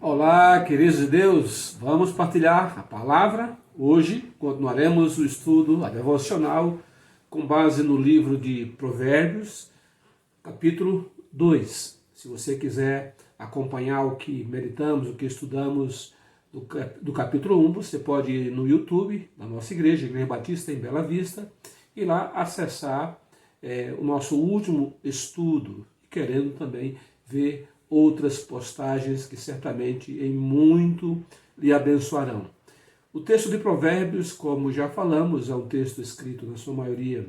Olá, queridos de Deus, vamos partilhar a palavra. Hoje continuaremos o estudo, a devocional, com base no livro de Provérbios, capítulo 2. Se você quiser acompanhar o que meditamos, o que estudamos do capítulo 1, você pode ir no YouTube da nossa igreja, Igreja Batista em Bela Vista, e lá acessar o nosso último estudo, querendo também ver outras postagens que certamente em muito lhe abençoarão. O texto de Provérbios, como já falamos, é um texto escrito na sua maioria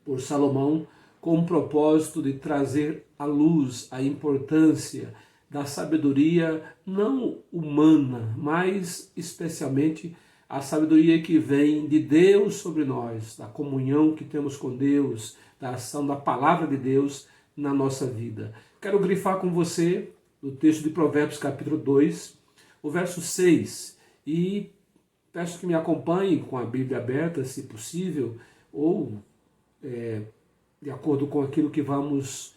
por Salomão, com o propósito de trazer à luz a importância da sabedoria não humana, mas especialmente a sabedoria que vem de Deus sobre nós, da comunhão que temos com Deus, da ação da palavra de Deus na nossa vida. Quero grifar com você o texto de Provérbios capítulo 2, o verso 6, e peço que me acompanhe com a Bíblia aberta, se possível, ou de acordo com aquilo que vamos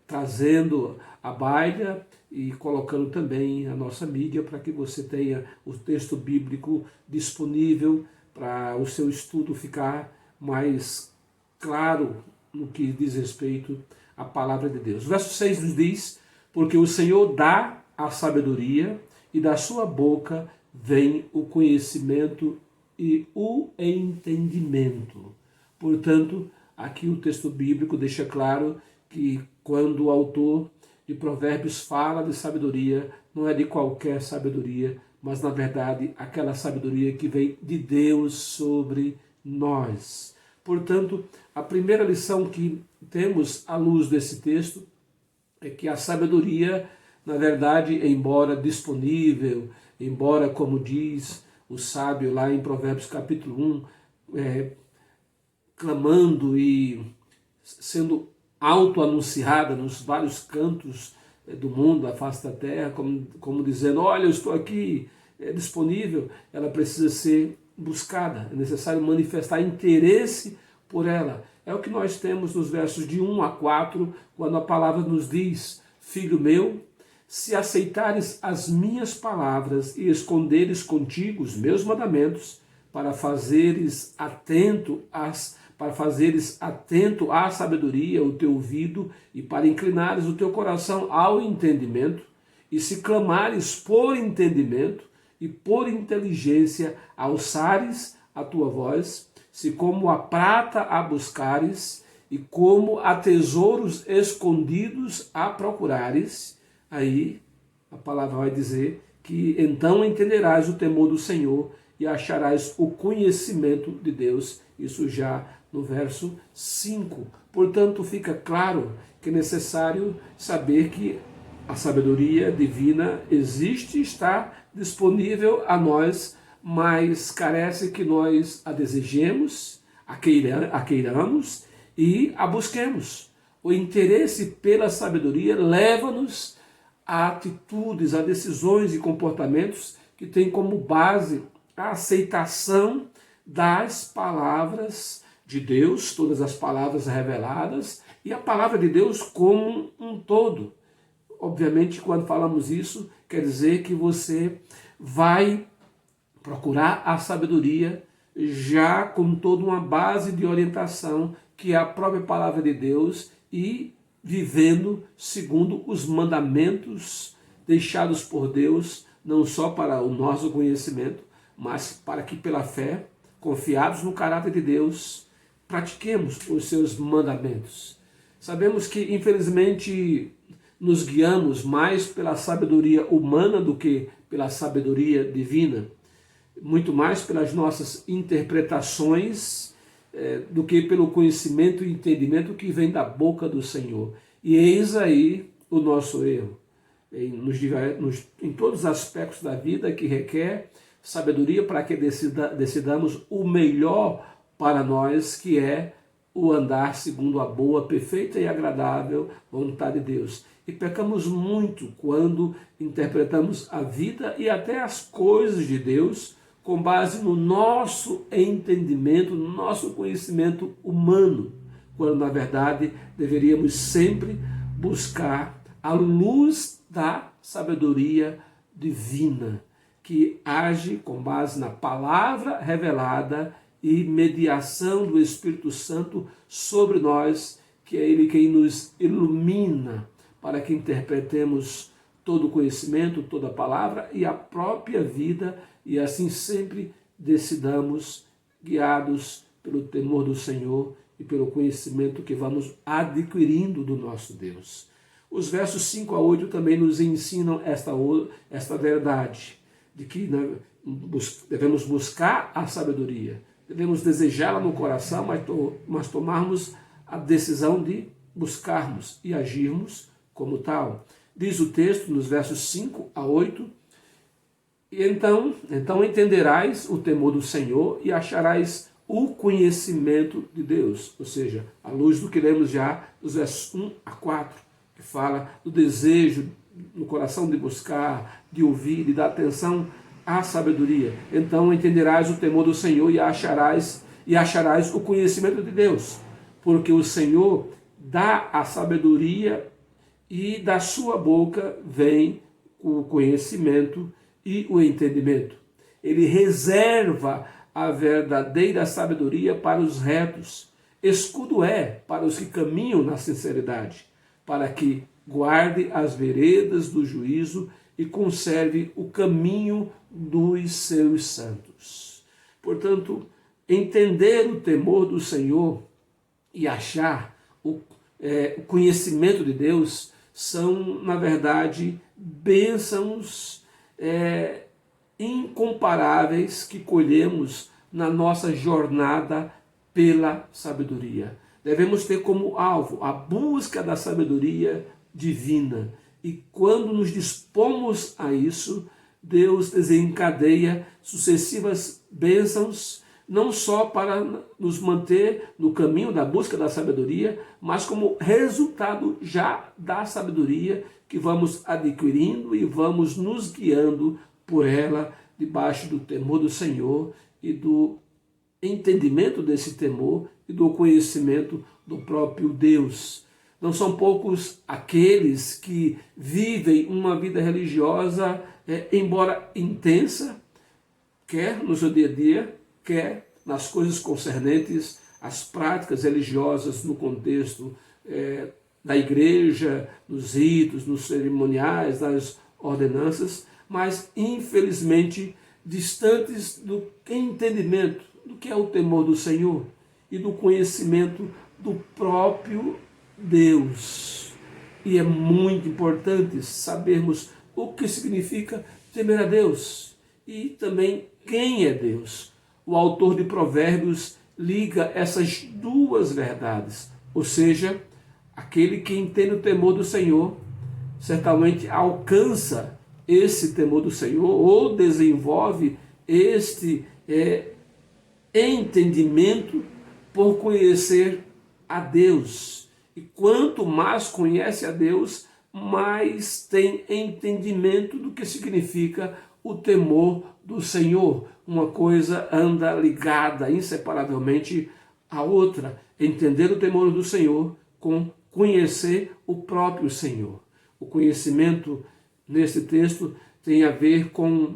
trazendo à baila e colocando também a nossa mídia para que você tenha o texto bíblico disponível para o seu estudo ficar mais claro no que diz respeito à palavra de Deus. O verso 6 nos diz: porque o Senhor dá a sabedoria e da sua boca vem o conhecimento e o entendimento. Portanto, aqui o texto bíblico deixa claro que quando o autor de Provérbios fala de sabedoria, não é de qualquer sabedoria, mas na verdade aquela sabedoria que vem de Deus sobre nós. Portanto, a primeira lição que temos à luz desse texto é que a sabedoria, na verdade, embora disponível, embora, como diz o sábio lá em Provérbios capítulo 1, clamando e sendo auto-anunciada nos vários cantos do mundo, da face da terra, como dizendo, olha, eu estou aqui, disponível, ela precisa ser buscada, é necessário manifestar interesse por ela. É o que nós temos nos versos de 1 a 4, quando a palavra nos diz: filho meu, se aceitares as minhas palavras e esconderes contigo os meus mandamentos, para fazeres atento à sabedoria o teu ouvido e para inclinares o teu coração ao entendimento, e se clamares por entendimento e por inteligência alçares a tua voz, se como a prata a buscares e como a tesouros escondidos a procurares, aí a palavra vai dizer que então entenderás o temor do Senhor e acharás o conhecimento de Deus. Isso já no verso 5. Portanto, fica claro que é necessário saber que a sabedoria divina existe e está disponível a nós, mas carece que nós a desejemos, a queiramos e a busquemos. O interesse pela sabedoria leva-nos a atitudes, a decisões e comportamentos que têm como base a aceitação das palavras de Deus, todas as palavras reveladas, e a palavra de Deus como um todo. Obviamente, quando falamos isso, quer dizer que você vai procurar a sabedoria já com toda uma base de orientação, que é a própria palavra de Deus, e vivendo segundo os mandamentos deixados por Deus, não só para o nosso conhecimento, mas para que pela fé, confiados no caráter de Deus, pratiquemos os seus mandamentos. Sabemos que, infelizmente, nos guiamos mais pela sabedoria humana do que pela sabedoria divina, muito mais pelas nossas interpretações do que pelo conhecimento e entendimento que vem da boca do Senhor. E eis aí o nosso erro, em todos os aspectos da vida, que requer sabedoria para que decidamos o melhor para nós, que é o andar segundo a boa, perfeita e agradável vontade de Deus. E pecamos muito quando interpretamos a vida e até as coisas de Deus com base no nosso entendimento, no nosso conhecimento humano, quando na verdade deveríamos sempre buscar a luz da sabedoria divina, que age com base na palavra revelada e mediação do Espírito Santo sobre nós, que é Ele quem nos ilumina para que interpretemos todo o conhecimento, toda a palavra e a própria vida, e assim sempre decidamos, guiados pelo temor do Senhor e pelo conhecimento que vamos adquirindo do nosso Deus. Os versos 5 a 8 também nos ensinam esta verdade, de que devemos buscar a sabedoria, devemos desejá-la no coração, mas tomarmos a decisão de buscarmos e agirmos como tal. Diz o texto nos versos 5 a 8, e então entenderás o temor do Senhor e acharás o conhecimento de Deus, ou seja, à luz do que lemos já nos versos 1 a 4, que fala do desejo no coração de buscar, de ouvir, de dar atenção à sabedoria. Então entenderás o temor do Senhor e acharás o conhecimento de Deus, porque o Senhor dá a sabedoria e da sua boca vem o conhecimento e o entendimento. Ele reserva a verdadeira sabedoria para os retos. Escudo é para os que caminham na sinceridade, para que guarde as veredas do juízo e conserve o caminho dos seus santos. Portanto, entender o temor do Senhor e achar o conhecimento de Deus são, na verdade, bênçãos incomparáveis que colhemos na nossa jornada pela sabedoria. Devemos ter como alvo a busca da sabedoria divina. E quando nos dispomos a isso, Deus desencadeia sucessivas bênçãos, não só para nos manter no caminho da busca da sabedoria, mas como resultado já da sabedoria que vamos adquirindo e vamos nos guiando por ela, debaixo do temor do Senhor e do entendimento desse temor e do conhecimento do próprio Deus. Não são poucos aqueles que vivem uma vida religiosa, embora intensa, quer no seu dia a dia, quer nas coisas concernentes às práticas religiosas no contexto da igreja, nos ritos, nos cerimoniais, nas ordenanças, mas infelizmente distantes do entendimento do que é o temor do Senhor e do conhecimento do próprio Deus. E é muito importante sabermos o que significa temer a Deus e também quem é Deus. O autor de Provérbios liga essas duas verdades, ou seja, aquele que entende o temor do Senhor certamente alcança esse temor do Senhor ou desenvolve este entendimento por conhecer a Deus. E quanto mais conhece a Deus, mais tem entendimento do que significa o temor do Senhor. Uma coisa anda ligada inseparavelmente à outra. Entender o temor do Senhor com conhecer o próprio Senhor. O conhecimento nesse texto tem a ver com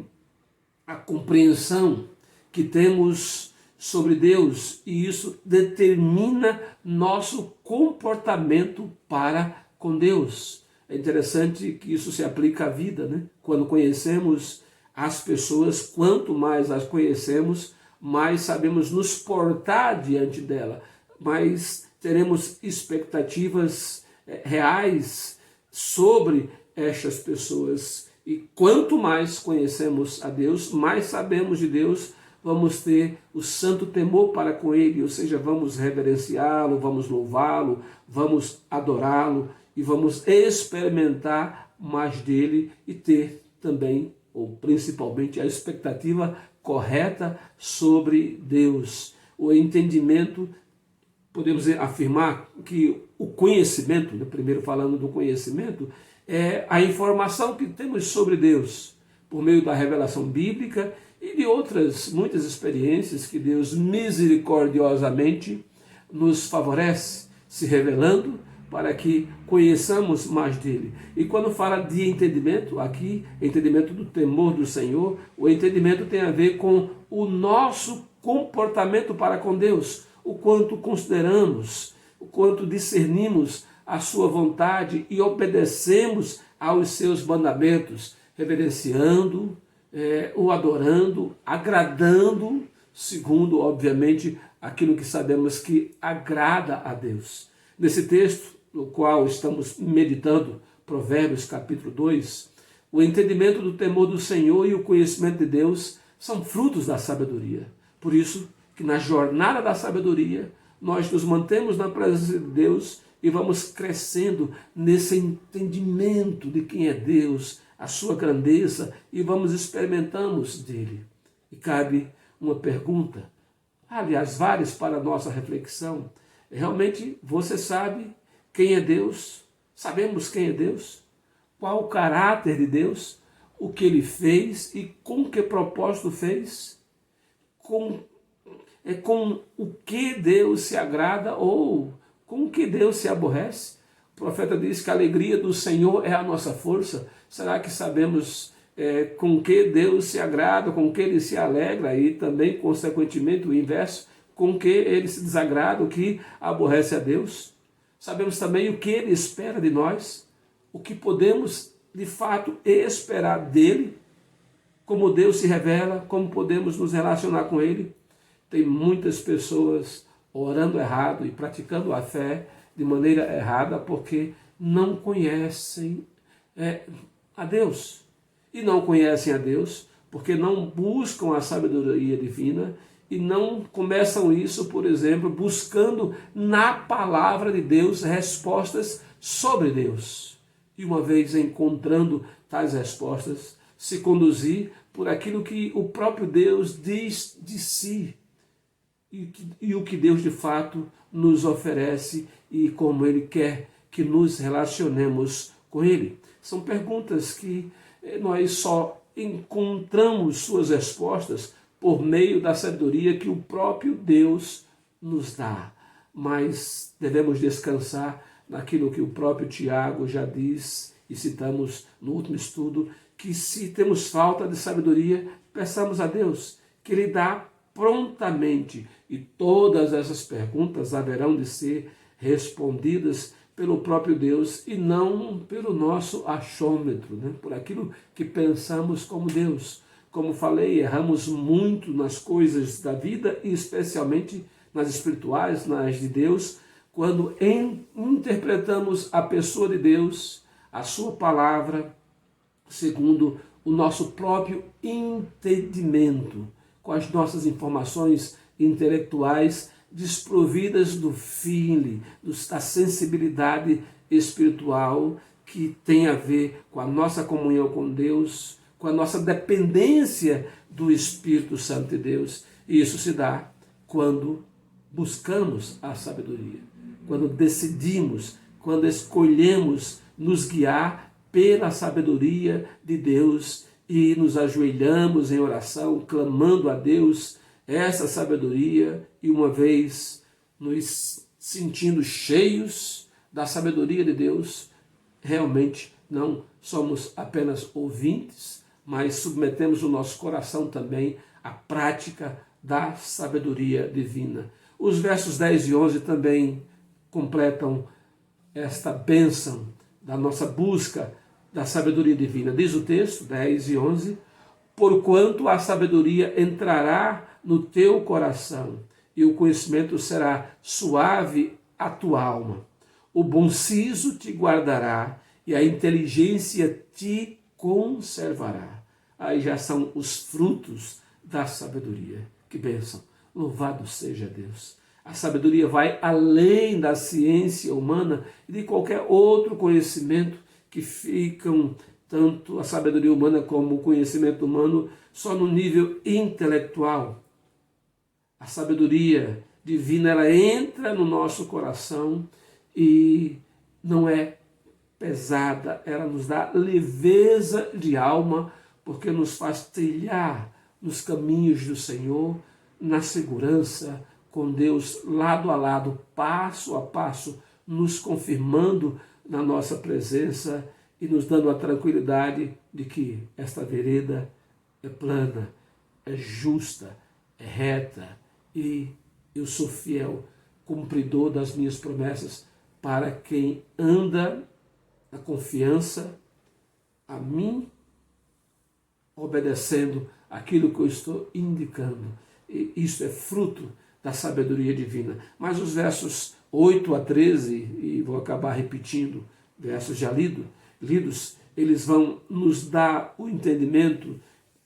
a compreensão que temos sobre Deus, e isso determina nosso comportamento para com Deus. É interessante que isso se aplica à vida, né? Quando conhecemos as pessoas, quanto mais as conhecemos, mais sabemos nos portar diante dela, mais teremos expectativas reais sobre estas pessoas. E quanto mais conhecemos a Deus, mais sabemos de Deus, vamos ter o santo temor para com Ele, ou seja, vamos reverenciá-lo, vamos louvá-lo, vamos adorá-lo e vamos experimentar mais dele e ter também, ou principalmente, a expectativa correta sobre Deus. O entendimento, podemos afirmar que o conhecimento, primeiro falando do conhecimento, é a informação que temos sobre Deus, por meio da revelação bíblica e de outras muitas experiências que Deus misericordiosamente nos favorece, se revelando para que conheçamos mais dele. E quando fala de entendimento, aqui, entendimento do temor do Senhor, o entendimento tem a ver com o nosso comportamento para com Deus, o quanto consideramos, o quanto discernimos a sua vontade e obedecemos aos seus mandamentos, reverenciando, o adorando, agradando, segundo, obviamente, aquilo que sabemos que agrada a Deus. Nesse texto, no qual estamos meditando, Provérbios capítulo 2, o entendimento do temor do Senhor e o conhecimento de Deus são frutos da sabedoria. Por isso que na jornada da sabedoria, nós nos mantemos na presença de Deus e vamos crescendo nesse entendimento de quem é Deus, a sua grandeza, e vamos experimentamos dele. E cabe uma pergunta, aliás, várias para a nossa reflexão. Realmente você sabe quem é Deus? Sabemos quem é Deus? Qual o caráter de Deus? O que ele fez e com que propósito fez? Com o que Deus se agrada ou com o que Deus se aborrece? O profeta diz que a alegria do Senhor é a nossa força. Será que sabemos com que Deus se agrada, com que ele se alegra e também, consequentemente, o inverso, com que ele se desagrada, o que aborrece a Deus? Sabemos também o que ele espera de nós, o que podemos, de fato, esperar dele, como Deus se revela, como podemos nos relacionar com ele. Tem muitas pessoas orando errado e praticando a fé de maneira errada porque não conhecem a Deus. E não conhecem a Deus porque não buscam a sabedoria divina e não começam isso, por exemplo, buscando na palavra de Deus respostas sobre Deus. E uma vez encontrando tais respostas, se conduzir por aquilo que o próprio Deus diz de si e o que Deus de fato nos oferece e como Ele quer que nos relacionemos com Ele. São perguntas que nós só encontramos suas respostas por meio da sabedoria que o próprio Deus nos dá. Mas devemos descansar naquilo que o próprio Tiago já diz, e citamos no último estudo, que se temos falta de sabedoria, peçamos a Deus, que Ele dá prontamente, e todas essas perguntas haverão de ser respondidas pelo próprio Deus e não pelo nosso achômetro, né? Por aquilo que pensamos como Deus. Como falei, erramos muito nas coisas da vida e especialmente nas espirituais, nas de Deus, quando interpretamos a pessoa de Deus, a sua palavra, segundo o nosso próprio entendimento, com as nossas informações intelectuais desprovidas do feeling, da sensibilidade espiritual que tem a ver com a nossa comunhão com Deus, com a nossa dependência do Espírito Santo de Deus. E isso se dá quando buscamos a sabedoria, quando decidimos, quando escolhemos nos guiar pela sabedoria de Deus e nos ajoelhamos em oração, clamando a Deus essa sabedoria e uma vez nos sentindo cheios da sabedoria de Deus, realmente não somos apenas ouvintes, mas submetemos o nosso coração também à prática da sabedoria divina. Os versos 10 e 11 também completam esta bênção da nossa busca da sabedoria divina. Diz o texto, 10 e 11, porquanto a sabedoria entrará no teu coração e o conhecimento será suave à tua alma. O bom siso te guardará e a inteligência te conservará. Aí já são os frutos da sabedoria. Que bênção! Louvado seja Deus! A sabedoria vai além da ciência humana e de qualquer outro conhecimento que ficam, tanto a sabedoria humana como o conhecimento humano, só no nível intelectual. A sabedoria divina, ela entra no nosso coração e não é pesada, ela nos dá leveza de alma, porque nos faz trilhar nos caminhos do Senhor, na segurança, com Deus lado a lado, passo a passo, nos confirmando na nossa presença e nos dando a tranquilidade de que esta vereda é plana, é justa, é reta e eu sou fiel, cumpridor das minhas promessas para quem anda na confiança a mim, obedecendo aquilo que eu estou indicando. E isso é fruto da sabedoria divina. Mas os versos 8 a 13, e vou acabar repetindo, versos já lidos, eles vão nos dar o entendimento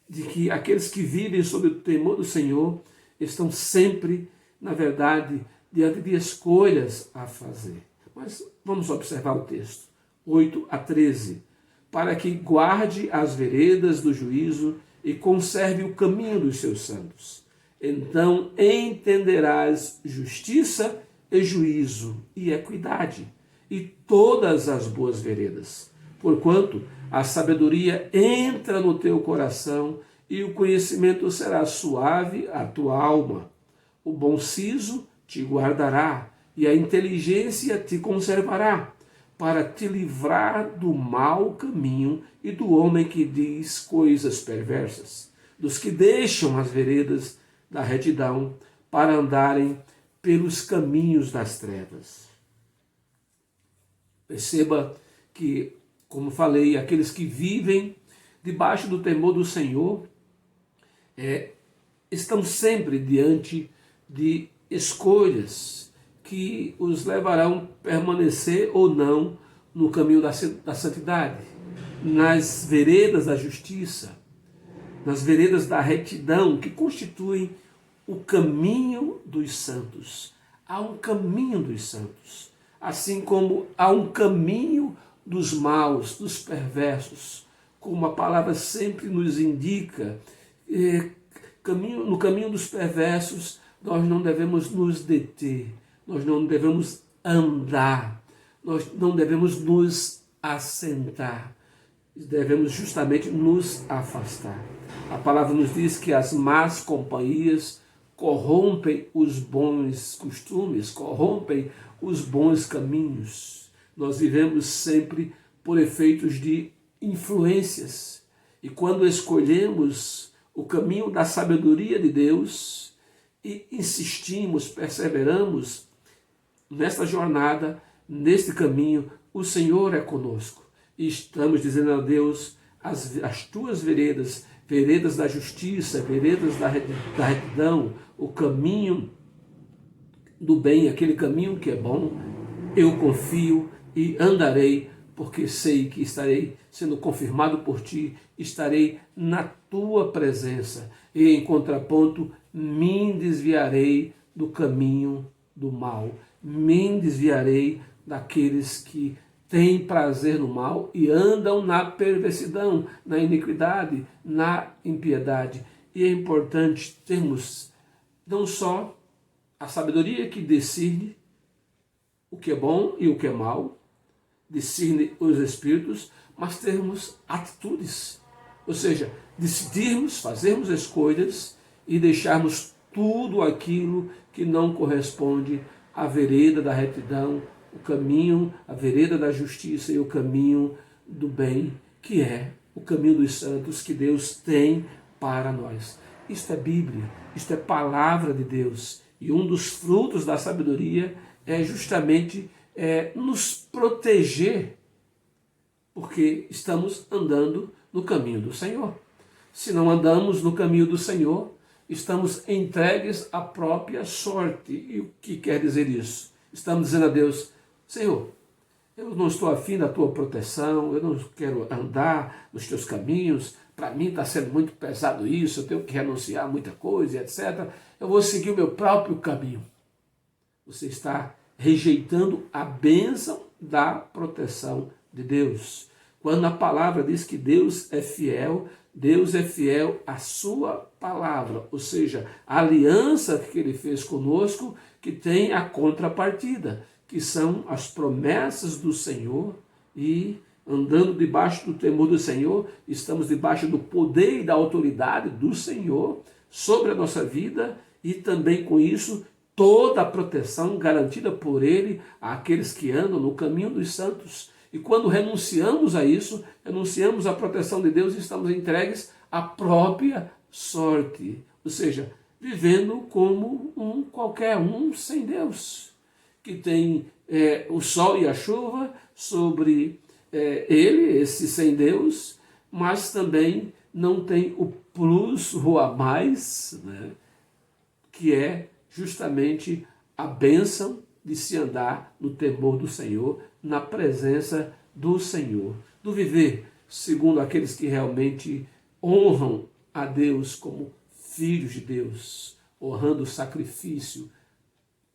de que aqueles que vivem sob o temor do Senhor estão sempre, na verdade, diante de escolhas a fazer. Mas vamos observar o texto, 8 a 13. Para que guarde as veredas do juízo e conserve o caminho dos seus santos. Então entenderás justiça e juízo e equidade e todas as boas veredas. Porquanto a sabedoria entra no teu coração e o conhecimento será suave à tua alma. O bom siso te guardará e a inteligência te conservará, para te livrar do mau caminho e do homem que diz coisas perversas, dos que deixam as veredas da retidão para andarem pelos caminhos das trevas. Perceba que, como falei, aqueles que vivem debaixo do temor do Senhor estão sempre diante de escolhas que os levarão a permanecer ou não no caminho da santidade, nas veredas da justiça, nas veredas da retidão, que constituem o caminho dos santos. Há um caminho dos santos, assim como há um caminho dos maus, dos perversos, como a palavra sempre nos indica. No caminho dos perversos, nós não devemos nos deter, nós não devemos andar, nós não devemos nos assentar, devemos justamente nos afastar. A palavra nos diz que as más companhias corrompem os bons costumes, corrompem os bons caminhos. Nós vivemos sempre por efeitos de influências. E quando escolhemos o caminho da sabedoria de Deus e insistimos, perseveramos nesta jornada, neste caminho, o Senhor é conosco. E estamos dizendo a Deus, as tuas veredas, veredas da justiça, veredas da retidão, o caminho do bem, aquele caminho que é bom, eu confio e andarei, porque sei que estarei sendo confirmado por ti, estarei na tua presença, e em contraponto me desviarei do caminho do mal, me desviarei daqueles que têm prazer no mal e andam na perversidão, na iniquidade, na impiedade. E é importante termos não só a sabedoria que discerne o que é bom e o que é mal, discerne os espíritos, mas termos atitudes, ou seja, decidirmos, fazermos escolhas e deixarmos tudo aquilo que não corresponde à vereda da retidão, o caminho, a vereda da justiça e o caminho do bem, que é o caminho dos santos que Deus tem para nós. Isto é Bíblia, isto é palavra de Deus. E um dos frutos da sabedoria é justamente nos proteger, porque estamos andando no caminho do Senhor. Se não andamos no caminho do Senhor, estamos entregues à própria sorte. E o que quer dizer isso? Estamos dizendo a Deus, Senhor, eu não estou afim da tua proteção, eu não quero andar nos teus caminhos, para mim está sendo muito pesado isso, eu tenho que renunciar a muita coisa, etc. Eu vou seguir o meu próprio caminho. Você está rejeitando a bênção da proteção de Deus. Quando a palavra diz que Deus é fiel à sua palavra, ou seja, a aliança que ele fez conosco, que tem a contrapartida, que são as promessas do Senhor, e andando debaixo do temor do Senhor, estamos debaixo do poder e da autoridade do Senhor sobre a nossa vida, e também com isso toda a proteção garantida por Ele àqueles que andam no caminho dos santos. E quando renunciamos a isso, renunciamos à proteção de Deus e estamos entregues à própria sorte. Ou seja, vivendo como qualquer um sem Deus, que tem o sol e a chuva sobre ele, esse sem Deus, mas também não tem o plus ou a mais, né, que é justamente a bênção de se andar no temor do Senhor, na presença do Senhor, do viver segundo aqueles que realmente honram a Deus como filhos de Deus, honrando o sacrifício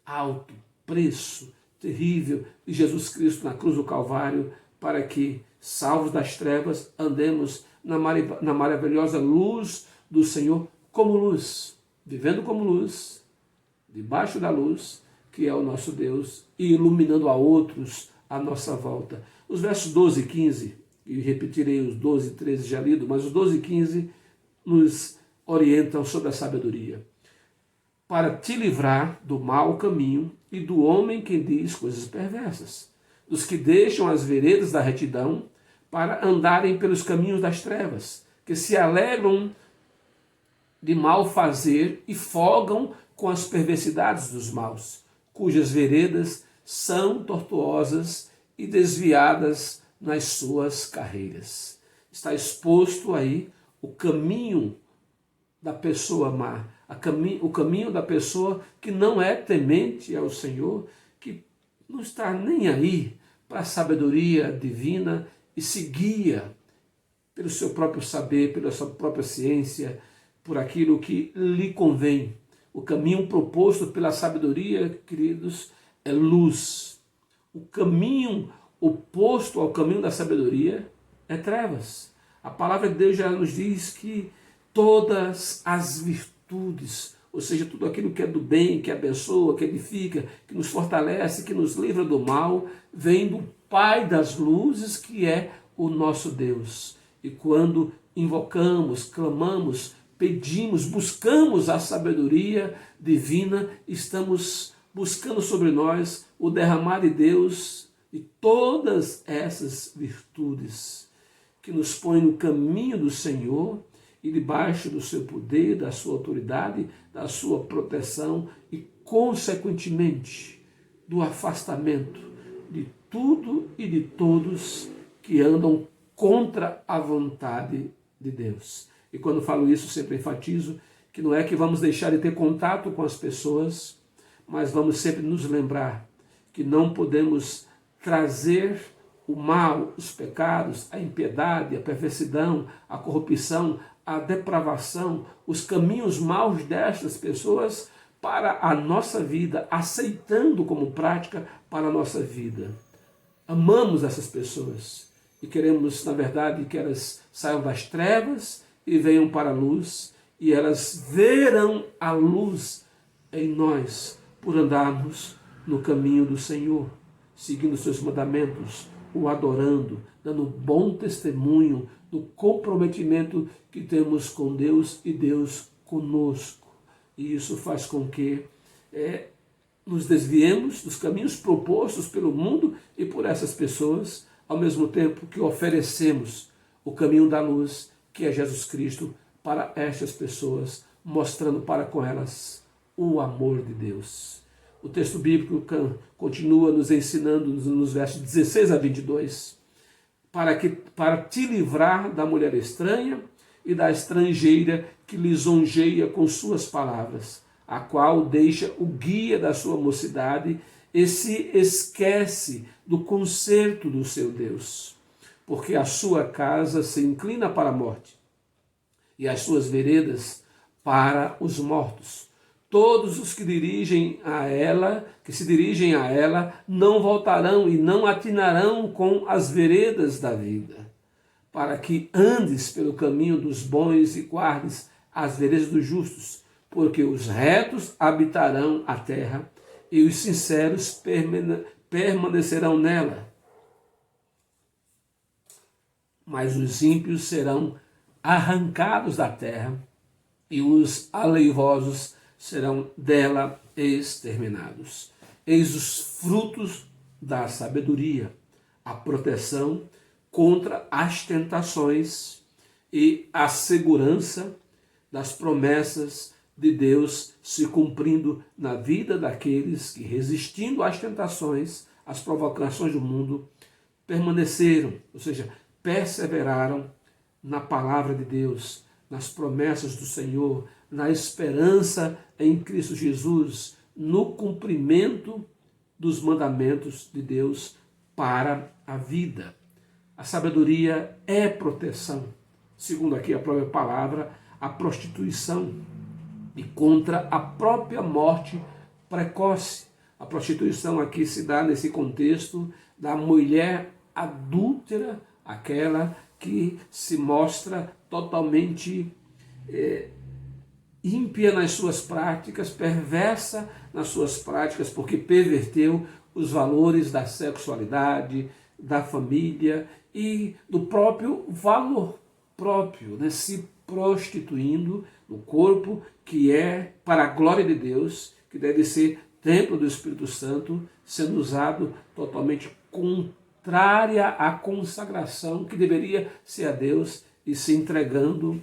alto, preço terrível de Jesus Cristo na cruz do Calvário, para que, salvos das trevas, andemos na maravilhosa luz do Senhor como luz, vivendo como luz, debaixo da luz, que é o nosso Deus, e iluminando a outros à nossa volta. Os versos 12 e 15, e repetirei os 12 e 13 já lido, mas os 12 e 15 nos orientam sobre a sabedoria. Para te livrar do mau caminho e do homem que diz coisas perversas, dos que deixam as veredas da retidão para andarem pelos caminhos das trevas, que se alegram de mal fazer e folgam com as perversidades dos maus, cujas veredas são tortuosas e desviadas nas suas carreiras. Está exposto aí o caminho da pessoa má, o caminho da pessoa que não é temente ao Senhor, que não está nem aí para a sabedoria divina e se guia pelo seu próprio saber, pela sua própria ciência, por aquilo que lhe convém. O caminho proposto pela sabedoria, queridos, é luz. O caminho oposto ao caminho da sabedoria é trevas. A palavra de Deus já nos diz que todas as virtudes, ou seja, tudo aquilo que é do bem, que abençoa, que edifica, que nos fortalece, que nos livra do mal, vem do Pai das luzes, que é o nosso Deus. E quando invocamos, clamamos, pedimos, buscamos a sabedoria divina, estamos buscando sobre nós o derramar de Deus e todas essas virtudes que nos põem no caminho do Senhor e debaixo do seu poder, da sua autoridade, da sua proteção e, consequentemente, do afastamento de tudo e de todos que andam contra a vontade de Deus. E quando falo isso, sempre enfatizo que não é que vamos deixar de ter contato com as pessoas, mas vamos sempre nos lembrar que não podemos trazer o mal, os pecados, a impiedade, a perversidão, a corrupção, a depravação, os caminhos maus destas pessoas para a nossa vida, aceitando como prática para a nossa vida. Amamos essas pessoas e queremos, na verdade, que elas saiam das trevas e venham para a luz, e elas verão a luz em nós por andarmos no caminho do Senhor, seguindo os seus mandamentos, o adorando, dando bom testemunho do comprometimento que temos com Deus e Deus conosco. E isso faz com que nos desviemos dos caminhos propostos pelo mundo e por essas pessoas, ao mesmo tempo que oferecemos o caminho da luz, que é Jesus Cristo, para estas pessoas, mostrando para com elas o amor de Deus. O texto bíblico continua nos ensinando nos versos 16 a 22, para te livrar da mulher estranha e da estrangeira que lisonjeia com suas palavras, a qual deixa o guia da sua mocidade e se esquece do conserto do seu Deus, porque a sua casa se inclina para a morte e as suas veredas para os mortos. Todos os que se dirigem a ela, não voltarão e não atinarão com as veredas da vida, para que andes pelo caminho dos bons e guardes as veredas dos justos, porque os retos habitarão a terra e os sinceros permanecerão nela. Mas os ímpios serão arrancados da terra e os aleivosos serão dela exterminados. Eis os frutos da sabedoria, a proteção contra as tentações e a segurança das promessas de Deus se cumprindo na vida daqueles que, resistindo às tentações, às provocações do mundo, permaneceram, ou seja, perseveraram na palavra de Deus, nas promessas do Senhor, na esperança em Cristo Jesus, no cumprimento dos mandamentos de Deus para a vida. A sabedoria é proteção, segundo aqui a própria palavra, a prostituição e contra a própria morte precoce. A prostituição aqui se dá nesse contexto da mulher adúltera, aquela que se mostra totalmente ímpia nas suas práticas, perversa nas suas práticas, porque perverteu os valores da sexualidade, da família e do próprio valor próprio, né? Se prostituindo no corpo que é para a glória de Deus, que deve ser templo do Espírito Santo, sendo usado totalmente contrária à consagração que deveria ser a Deus e se entregando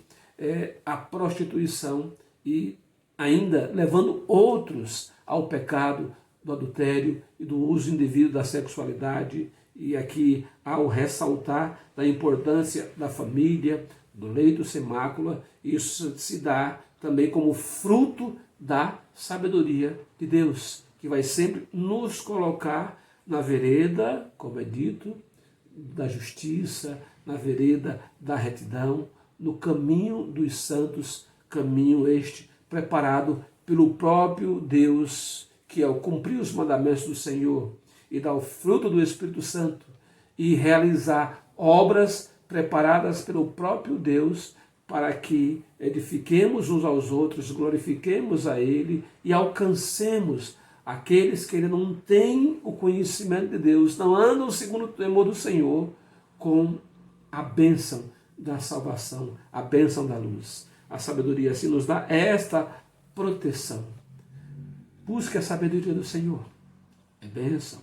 à prostituição e ainda levando outros ao pecado do adultério e do uso indevido da sexualidade. E aqui, ao ressaltar da importância da família, do leito sem mácula, isso se dá também como fruto da sabedoria de Deus, que vai sempre nos colocar na vereda, como é dito, da justiça, na vereda da retidão, no caminho dos santos, caminho este preparado pelo próprio Deus, que ao cumprir os mandamentos do Senhor e dar o fruto do Espírito Santo e realizar obras preparadas pelo próprio Deus para que edifiquemos uns aos outros, glorifiquemos a Ele e alcancemos aqueles que ainda não têm o conhecimento de Deus, não andam segundo o temor do Senhor, com a bênção da salvação, a bênção da luz. A sabedoria assim nos dá esta proteção. Busque a sabedoria do Senhor. É bênção.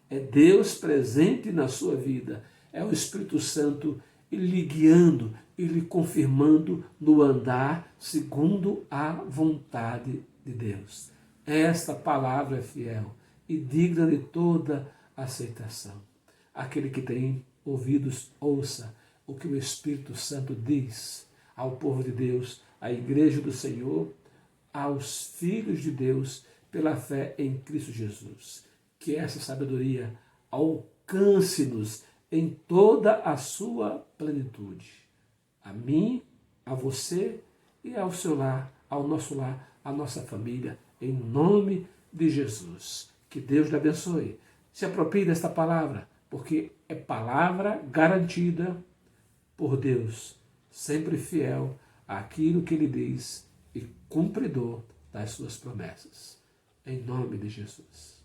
É Deus presente na sua vida. É o Espírito Santo lhe guiando e lhe confirmando no andar segundo a vontade de Deus. Esta palavra é fiel e digna de toda aceitação. Aquele que tem ouvidos, ouça o que o Espírito Santo diz ao povo de Deus, à igreja do Senhor, aos filhos de Deus, pela fé em Cristo Jesus. Que essa sabedoria alcance-nos em toda a sua plenitude. A mim, a você e ao seu lar, ao nosso lar, à nossa família, em nome de Jesus. Que Deus lhe abençoe. Se aproprie desta palavra, porque é palavra garantida por Deus, sempre fiel àquilo que Ele diz e cumpridor das suas promessas. Em nome de Jesus.